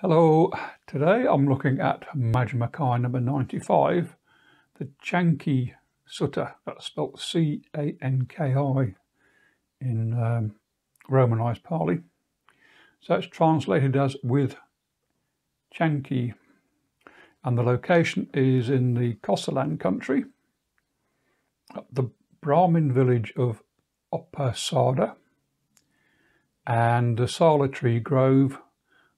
Hello, today I'm looking at Majjhima number 95, the Canki Sutta, that's spelled C-A-N-K-I in Romanized Pali. So it's translated as with Canki, and the location is in the Kosalan country, the Brahmin village of Upasada, and the Sala tree grove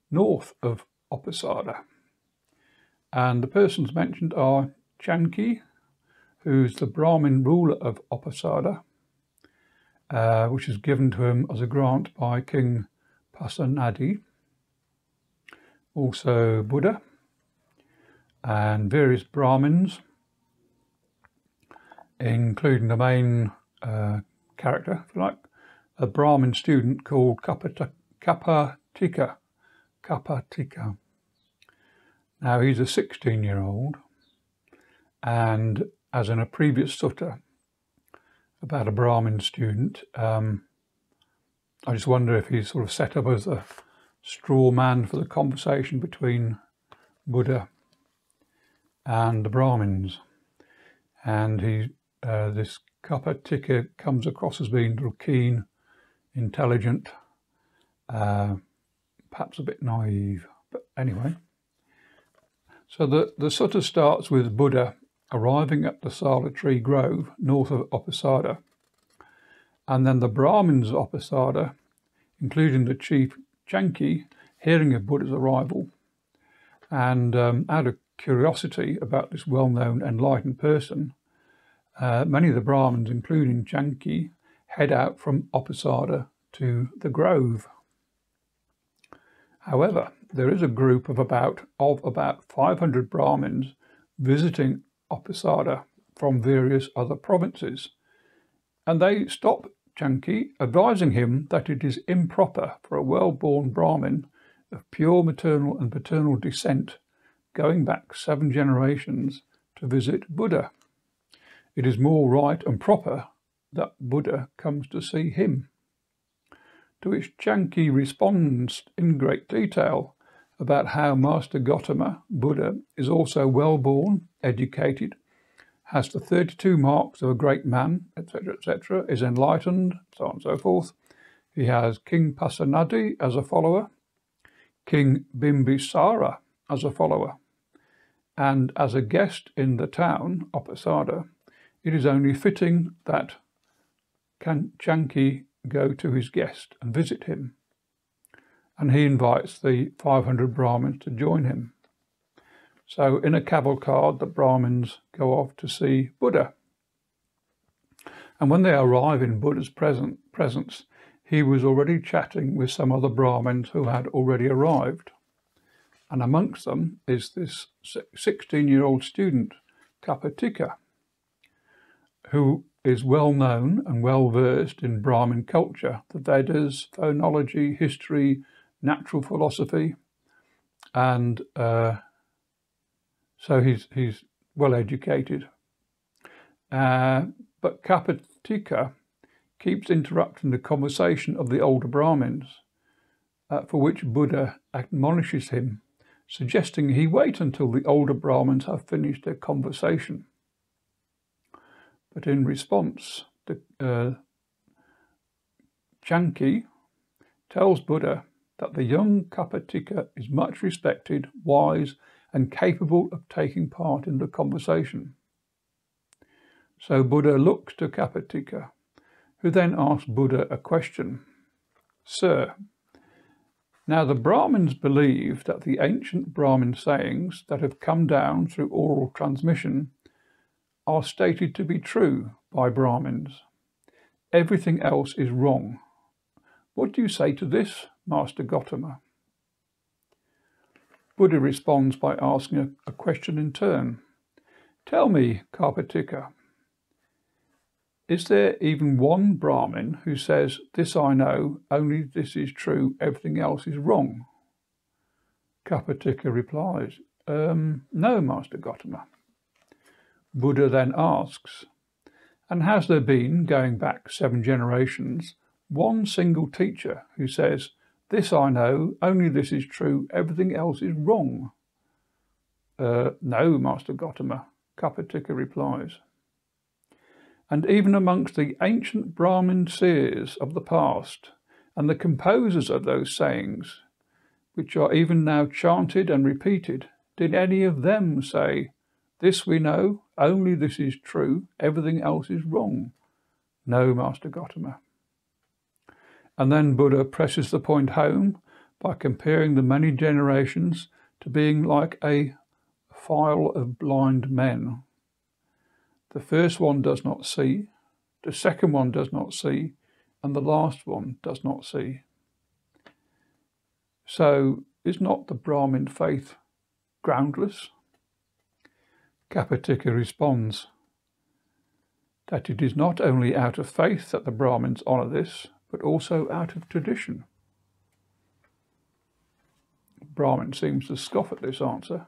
north of Upasada. And the persons mentioned are Canki, who's the Brahmin ruler of Upasada, which is given to him as a grant by King Pasenadi, also Buddha, and various Brahmins, including the main character, if you like, a Brahmin student called Kapatika. Now he's a 16-year-old, and as in a previous sutta about a Brahmin student, I just wonder if he's sort of set up as a straw man for the conversation between Buddha and the Brahmins. And this Kapatika comes across as being a little keen, intelligent, perhaps a bit naive, but anyway. So the sutta starts with Buddha arriving at the Sala tree grove north of Upasada, and then the Brahmins of Upasada, including the chief Canki, hearing of Buddha's arrival, and out of curiosity about this well-known enlightened person, many of the Brahmins, including Canki, head out from Upasada to the grove. However, there is a group of about 500 Brahmins visiting Upasada from various other provinces, and they stop Canki, advising him that it is improper for a well-born Brahmin of pure maternal and paternal descent, going back 7 generations, to visit Buddha. It is more right and proper that Buddha comes to see him. To which Canki responds in great detail about how Master Gautama, Buddha, is also well-born, educated, has the 32 marks of a great man, etc., is enlightened, so on and so forth. He has King Pasenadi as a follower, King Bimbisara as a follower, and as a guest in the town, Upasada, it is only fitting that Canki go to his guest and visit him, and he invites the 500 Brahmins to join him. So in a cavalcade, the Brahmins go off to see Buddha, and when they arrive in Buddha's presence, he was already chatting with some other Brahmins who had already arrived, and amongst them is this 16-year-old student, Kapatika, who is well known and well versed in Brahmin culture, the Vedas, phonology, history, natural philosophy, and so he's well educated. But Kapatika keeps interrupting the conversation of the older Brahmins, for which Buddha admonishes him, suggesting he wait until the older Brahmins have finished their conversation. But in response, Canki tells Buddha that the young Kapatika is much respected, wise, and capable of taking part in the conversation. So Buddha looks to Kapatika, who then asks Buddha a question. Sir, now the Brahmins believe that the ancient Brahmin sayings that have come down through oral transmission are stated to be true by Brahmins. Everything else is wrong. What do you say to this, Master Gautama? Buddha responds by asking a question in turn. Tell me, Kapatika, is there even one Brahmin who says, this I know, only this is true, everything else is wrong? Kapatika replies, no, Master Gautama. Buddha then asks, and has there been, going back 7 generations, one single teacher who says, This I know, only this is true, everything else is wrong. No, Master Gautama, Kapatika replies. And even amongst the ancient Brahmin seers of the past, and the composers of those sayings, which are even now chanted and repeated, did any of them say, this we know, only this is true, everything else is wrong? No, Master Gautama. And then Buddha presses the point home by comparing the many generations to being like a file of blind men. The first one does not see, the second one does not see, and the last one does not see. So is not the Brahmin faith groundless? Kapatika responds that it is not only out of faith that the Brahmins honour this, but also out of tradition. Brahmin seems to scoff at this answer.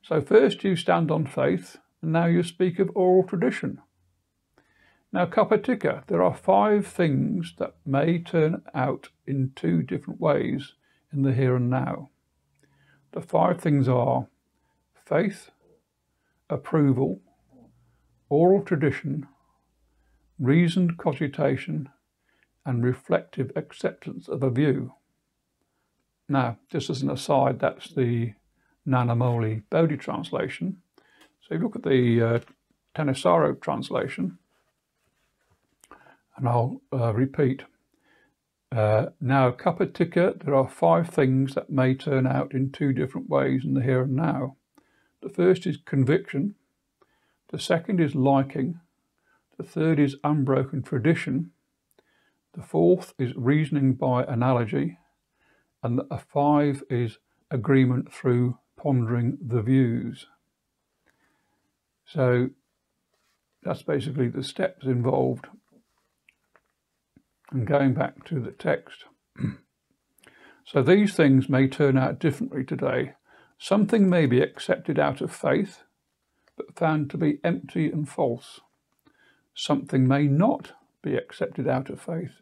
So first you stand on faith, and now you speak of oral tradition. Now, Kapatika, there are 5 things that may turn out in 2 different ways in the here and now. The 5 things are faith, approval, oral tradition, reasoned cogitation, and reflective acceptance of a view. Now, just as an aside, that's the Nanamoli Bodhi translation. So you look at the Thanissaro translation, and I'll repeat. Now, Kapatika, there are 5 things that may turn out in 2 different ways in the here and now. The first is conviction, the second is liking, the third is unbroken tradition, the fourth is reasoning by analogy, and a 5 is agreement through pondering the views. So that's basically the steps involved. And going back to the text. So these things may turn out differently today. Something may be accepted out of faith, but found to be empty and false. Something may not be accepted out of faith,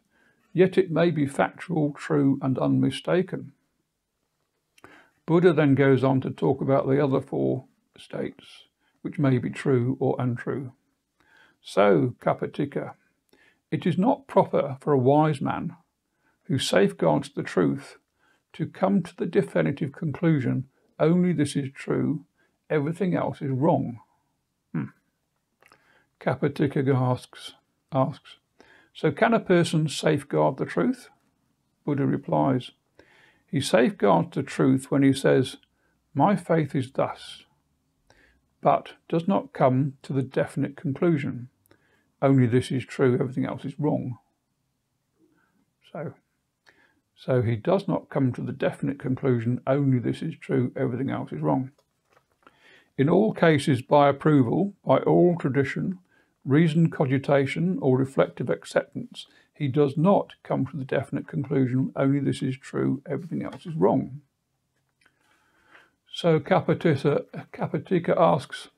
yet it may be factual, true, and unmistaken. Buddha then goes on to talk about the other 4 states, which may be true or untrue. So, Kapatika, it is not proper for a wise man who safeguards the truth to come to the definitive conclusion, only this is true, everything else is wrong. Kapatika asks, so can a person safeguard the truth? Buddha replies, he safeguards the truth when he says, my faith is thus, but does not come to the definite conclusion. Only this is true, everything else is wrong. So he does not come to the definite conclusion, only this is true, everything else is wrong. In all cases, by approval, by oral tradition, reasoned cogitation, or reflective acceptance, he does not come to the definite conclusion, only this is true, everything else is wrong. So Kapatika asks,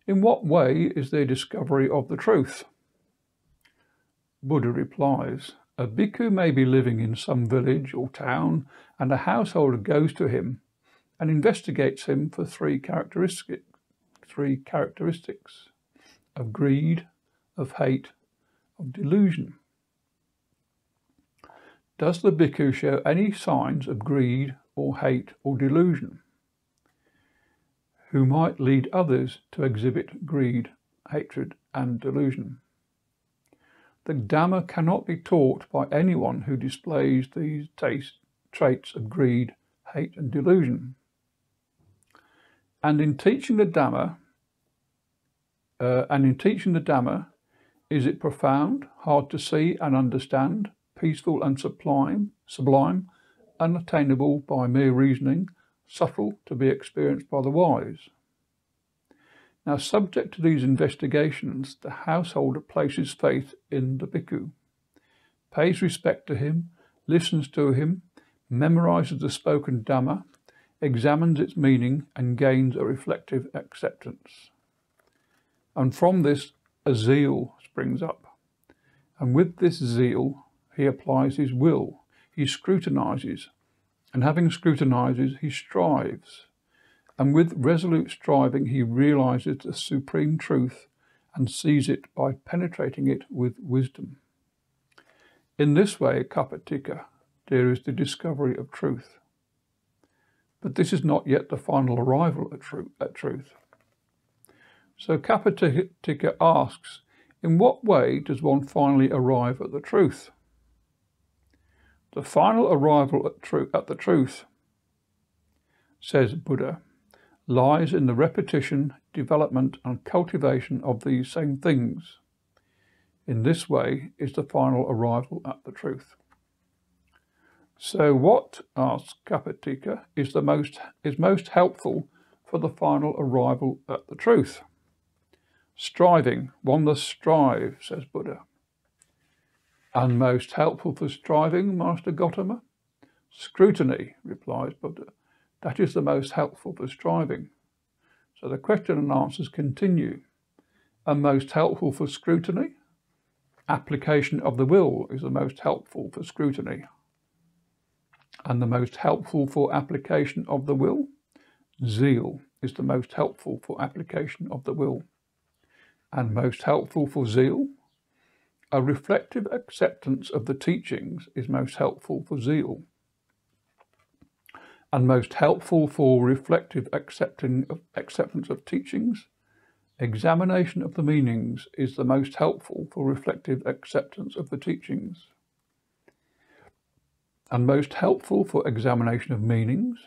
in what way is there discovery of the truth? Buddha replies, a bhikkhu may be living in some village or town, and a householder goes to him and investigates him for 3 characteristics of greed, of hate, of delusion. Does the bhikkhu show any signs of greed or hate or delusion, who might lead others to exhibit greed, hatred, and delusion? The Dhamma cannot be taught by anyone who displays these traits of greed, hate, and delusion. And in teaching the Dhamma, is it profound, hard to see and understand, peaceful and sublime, unattainable by mere reasoning, subtle to be experienced by the wise? Now, subject to these investigations, the householder places faith in the bhikkhu, pays respect to him, listens to him, memorizes the spoken Dhamma, examines its meaning, and gains a reflective acceptance. And from this, a zeal springs up. And with this zeal, he applies his will. He scrutinizes, and having scrutinizes, he strives, and with resolute striving he realizes the supreme truth and sees it by penetrating it with wisdom. In this way, Kapatika, there is the discovery of truth. But this is not yet the final arrival at truth. So Kapatika asks, in what way does one finally arrive at the truth? The final arrival at the truth, says Buddha, lies in the repetition, development and cultivation of these same things. In this way is the final arrival at the truth. So what, asks Kapatika, is most helpful for the final arrival at the truth? Striving, one must strive, says Buddha. And most helpful for striving, Master Gautama? Scrutiny, replies Buddha. That is the most helpful for striving. So the question and answers continue. And most helpful for scrutiny? Application of the will is the most helpful for scrutiny. And the most helpful for application of the will? Zeal is the most helpful for application of the will. And most helpful for zeal? A reflective acceptance of the teachings is most helpful for zeal. And most helpful for reflective acceptance of teachings? Examination of the meanings is the most helpful for reflective acceptance of the teachings. And most helpful for examination of meanings?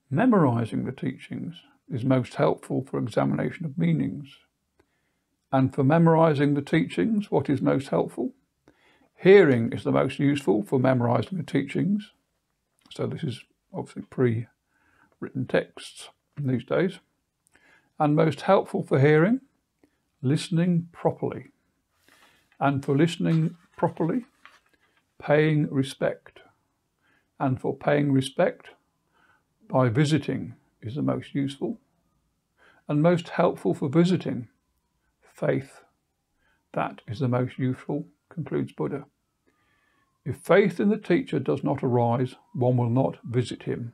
Memorizing the teachings is most helpful for examination of meanings. And for memorizing the teachings, what is most helpful? Hearing is the most useful for memorizing the teachings. So this is obviously pre-written texts these days. And most helpful for hearing? Listening properly. And for listening properly, paying respect. And for paying respect, by visiting is the most useful. And most helpful for visiting, faith. That is the most useful, concludes Buddha. If faith in the teacher does not arise, one will not visit him.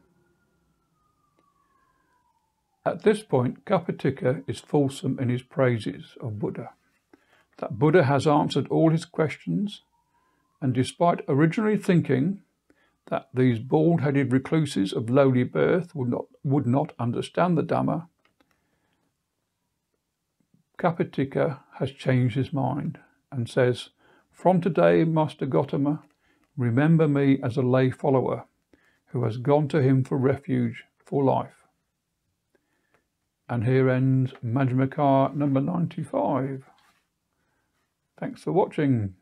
At this point, Kapatika is fulsome in his praises of Buddha, that Buddha has answered all his questions, and despite originally thinking that these bald-headed recluses of lowly birth would not understand the Dhamma, Kapatika has changed his mind and says, from today, Master Gautama, remember me as a lay follower who has gone to him for refuge for life. And here ends Majjhima number 95. Thanks for watching.